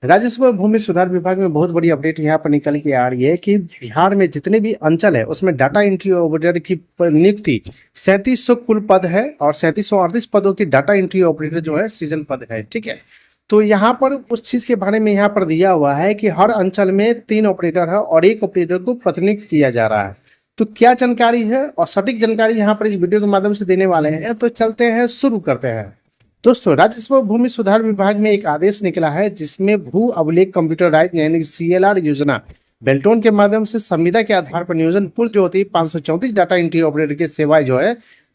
राजस्व भूमि सुधार विभाग में बहुत बड़ी अपडेट यहाँ पर निकल के आ रही है कि बिहार में जितने भी अंचल है उसमें डाटा एंट्री ऑपरेटर की नियुक्ति 3700 कुल पद है और 3738 पदों की डाटा एंट्री ऑपरेटर जो है सीजन पद है। ठीक है, तो यहाँ पर उस चीज के बारे में यहाँ पर दिया हुआ है कि हर अंचल में 3 ऑपरेटर है और एक ऑपरेटर को प्रतिनियुक्त किया जा रहा है। तो क्या जानकारी है और सटीक जानकारी यहाँ पर इस वीडियो के माध्यम से देने वाले हैं, तो चलते हैं शुरू करते हैं। दोस्तों, राजस्व भूमि सुधार विभाग में एक आदेश निकला है जिसमें भू अभिलेख कंप्यूटराइज यानी सीएलआर योजना बेल्टोन के माध्यम से संविदा के आधार पर नियोजन कुल जो होती है 534 डाटा एंट्री ऑपरेटर की सेवाएं जो है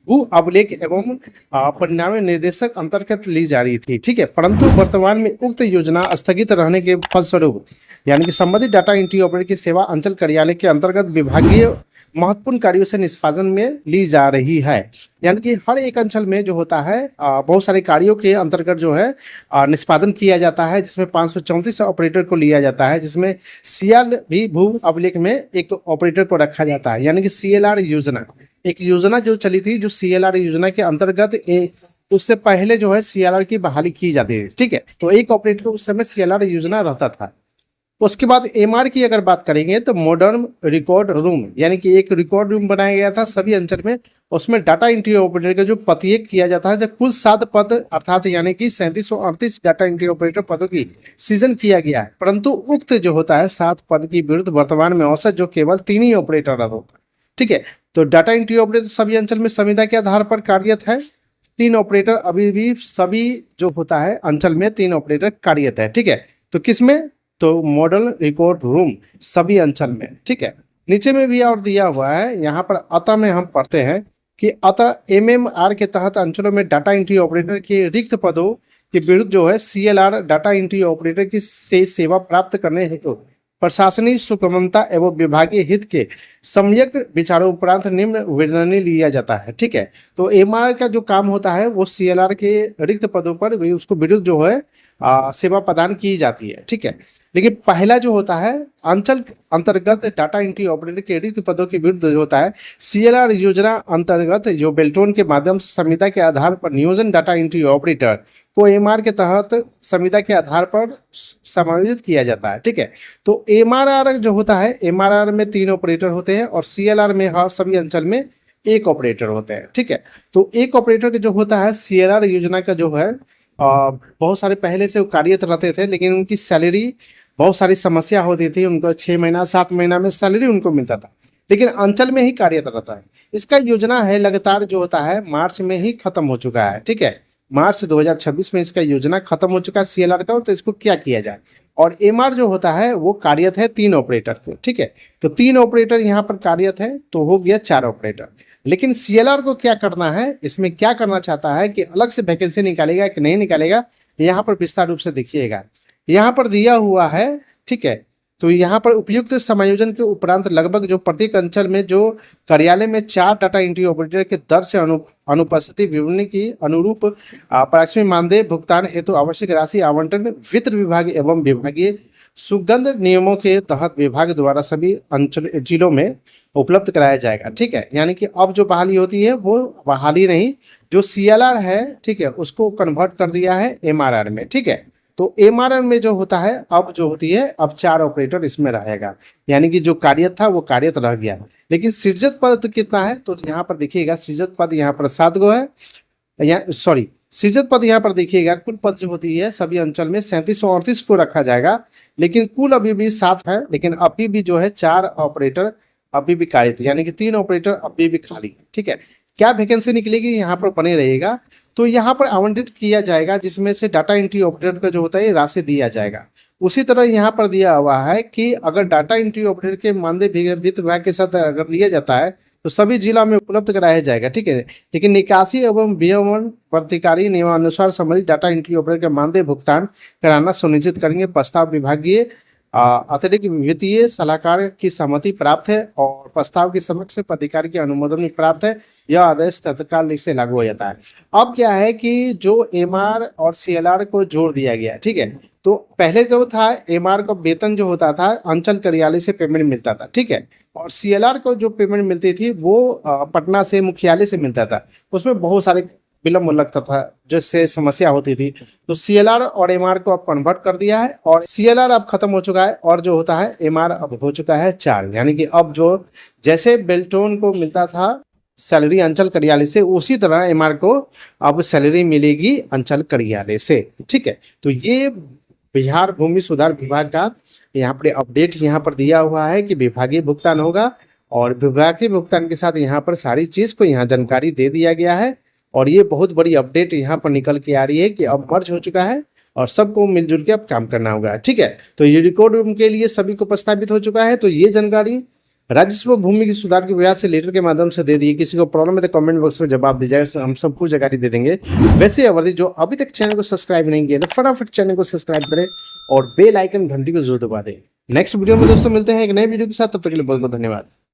भू अभिलेख एवं परिणामी निर्देशक अंतर्गत ली जा रही थी। ठीक है, परंतु वर्तमान में उक्त योजना स्थगित रहने के फलस्वरूप यानी कि संबंधित डाटा एंट्री ऑपरेटर की सेवा अंचल कार्यालय के अंतर्गत विभागीय महत्वपूर्ण कार्यों से निष्पादन में ली जा रही है। यानी कि हर एक अंचल में जो होता है बहुत सारे कार्यों के अंतर्गत जो है निष्पादन किया जाता है, जिसमें 534 ऑपरेटर को लिया जाता है, जिसमें सीएल भी भू अभिलेख में एक ऑपरेटर को रखा जाता है। यानी कि सीएलआर योजना एक योजना जो चली थी, जो सीएलआर योजना के अंतर्गत उससे पहले जो है सीएलआर की बहाली की जाती थी। ठीक है, तो एक ऑपरेटर उस समय सीएलआर योजना रहता था। उसके बाद एमआर की अगर बात करेंगे तो मॉडर्न रिकॉर्ड रूम, यानी कि एक रिकॉर्ड रूम बनाया गया था सभी अंचल में। उसमें डाटा एंट्री ऑपरेटर का जो प्रत्येक किया जाता है, जब कुल 7 पद अर्थात यानी कि 3738 डाटा एंट्री ऑपरेटर पदों की सृजन किया गया है, परंतु उक्त जो होता है 7 पद की विरुद्ध वर्तमान में औसत जो केवल 3 ही ऑपरेटर होता है। ठीक है, तो डाटा एंट्री ऑपरेटर सभी अंचल में संविदा के आधार पर कार्यरत है। 3 ऑपरेटर अभी भी सभी जो होता है अंचल में 3 ऑपरेटर कार्यरत है। ठीक है, तो किसमें, तो मॉडल रिकॉर्ड रूम सभी अंचल में। ठीक है, नीचे में भी और दिया हुआ है, यहाँ पर अतः में हम पढ़ते हैं कि अतः एमएमआर के तहत अंचलों में डाटा एंट्री ऑपरेटर के रिक्त पदों के विरुद्ध जो है सीएलआर डाटा एंट्री ऑपरेटर की से सेवा प्राप्त करने हेतु प्रशासनिक सुगमता एवं विभागीय हित के सम्यक विचारों उपरांत निम्न निर्णय लिया जाता है। ठीक है, तो एमआर का जो काम होता है वो सीएलआर के रिक्त पदों पर भी उसको विरुद्ध जो है सेवा प्रदान की जाती है। ठीक है, लेकिन पहला जो होता है अंचल अंतर्गत डाटा एंट्री ऑपरेटर के रिक्त पदों के विरुद्ध जो होता है सीएलआर योजना अंतर्गत जो बेल्टोन के माध्यम से संविदा के आधार पर नियोजन डाटा एंट्री ऑपरेटर को एमआर के तहत संविदा के आधार पर समायोजित किया जाता है। ठीक है, तो एमआरआर जो होता है, एमआरआर में 3 ऑपरेटर होते हैं और सीएलआर में सभी अंचल में 1 ऑपरेटर होते हैं। ठीक है, तो 1 ऑपरेटर के जो होता है सीएलआर योजना का जो है बहुत सारे पहले से वो कार्यरत रहते थे, लेकिन उनकी सैलरी बहुत सारी समस्या होती थी। उनको 6 महीना 7 महीना में सैलरी उनको मिलता था, लेकिन अंचल में ही कार्यरत रहता है। इसका योजना है लगातार जो होता है मार्च में ही खत्म हो चुका है। ठीक है, मार्च 2026 में इसका योजना खत्म हो चुका है सीएलआर का। तो इसको क्या किया जाए, और एमआर जो होता है वो कार्यरत है 3 ऑपरेटर को। ठीक है, तो 3 ऑपरेटर यहाँ पर कार्यरत है, तो हो गया 4 ऑपरेटर। लेकिन सीएलआर को क्या करना है, इसमें क्या करना चाहता है कि अलग से वैकेंसी निकालेगा कि नहीं निकालेगा, यहाँ पर विस्तार रूप से देखिएगा, यहाँ पर दिया हुआ है। ठीक है, तो यहाँ पर उपयुक्त समायोजन के उपरांत लगभग जो प्रत्येक अंचल में जो कार्यालय में 4 डाटा एंट्री ऑपरेटर के दर से अनुपस्थिति विवरणी की अनुरूप प्राथमिक मानदेय भुगतान हेतु आवश्यक राशि आवंटन वित्त विभाग एवं विभागीय सुगंध नियमों के तहत विभाग द्वारा सभी अंचल जिलों में उपलब्ध कराया जाएगा। ठीक है, यानी कि अब जो बहाली होती है वो बहाली नहीं, जो सीएलआर है ठीक है उसको कन्वर्ट कर दिया है एमआरआर में। ठीक है, तो एमआरआर में जो होता है अब जो होती है अब 4 ऑपरेटर इसमें रहेगा, यानी कि जो कार्यरत था वो कार्यरत रह गया। लेकिन सृजित पद कितना है, तो यहाँ पर देखिएगा सृजित पद यहाँ पर 7 गो है, सृजित पद यहाँ पर देखिएगा कुल पद जो होती है सभी अंचल में 3738 को रखा जाएगा, लेकिन कुल अभी भी 7 है, लेकिन अभी भी जो है 4 ऑपरेटर अभी भी कार्यरत, यानी कि 3 ऑपरेटर अभी भी खाली। ठीक है, क्या वैकेंसी निकलेगी यहाँ पर बने रहेगा, तो यहाँ पर आवंटित किया जाएगा जिसमें से डाटा एंट्री ऑपरेटर का जो होता है राशि दिया जाएगा। उसी तरह यहाँ पर दिया हुआ है कि अगर डाटा एंट्री ऑपरेटर के मानदेय वित्त विभाग के साथ अगर लिया जाता है तो सभी जिला में उपलब्ध कराया जाएगा। ठीक है, लेकिन निकासी एवं विनियमन प्राधिकारी नियमानुसार संबंधित डाटा एंट्री ऑपरेटर का मानदेय भुगतान कराना सुनिश्चित करेंगे। प्रस्ताव विभागीय अतिरिक्त वित्तीय सलाहकार की सहमति प्राप्त है और प्रस्ताव की समक्ष अधिकारी के अनुमोदन भी प्राप्त है। यह आदेश तत्काल से लागू हो जाता है। अब क्या है कि जो एमआर और सीएलआर को जोड़ दिया गया। ठीक है, तो पहले जो था एमआर का वेतन जो होता था अंचल कार्यालय से पेमेंट मिलता था। ठीक है, और सीएलआर को जो पेमेंट मिलती थी वो पटना से मुख्यालय से मिलता था। उसमें बहुत सारे विलम्ब लगता था, जिससे समस्या होती थी। तो सीएलआर और एमआर को अब कन्वर्ट कर दिया है और सीएलआर अब खत्म हो चुका है और जो होता है एमआर अब हो चुका है चार्ज। यानी कि अब जो जैसे बेल्टोन को मिलता था सैलरी अंचल कार्यालय से, उसी तरह एमआर को अब सैलरी मिलेगी अंचल कार्यालय से। ठीक है, तो ये बिहार भूमि सुधार विभाग का यहाँ पर अपडेट यहाँ पर दिया हुआ है कि विभागीय भुगतान होगा और विभागीय भुगतान के साथ यहाँ पर सारी चीज को यहाँ जानकारी दे दिया गया है। और ये बहुत बड़ी अपडेट यहाँ पर निकल के आ रही है कि अब मर्ज हो चुका है और सबको मिलजुल के अब काम करना होगा। ठीक है, तो ये रिकॉर्ड रूम के लिए सभी को प्रस्तावित हो चुका है। तो ये जानकारी राजस्व भूमि की सुधार के विभाग से लेटर के माध्यम से दे दी। किसी को प्रॉब्लम है तो कमेंट बॉक्स में जवाब दी जाए, हम सब पूरी जानकारी दे देंगे। वैसे अवधि जो अभी तक चैनल को सब्सक्राइब नहीं किया तो फटाफट चैनल को सब्सक्राइब करें और बेल आइकन घंटी को जरूर दबा दें। नेक्स्ट वीडियो में दोस्तों मिलते हैं एक नए वीडियो के साथ, तब तक के लिए बहुत बहुत धन्यवाद।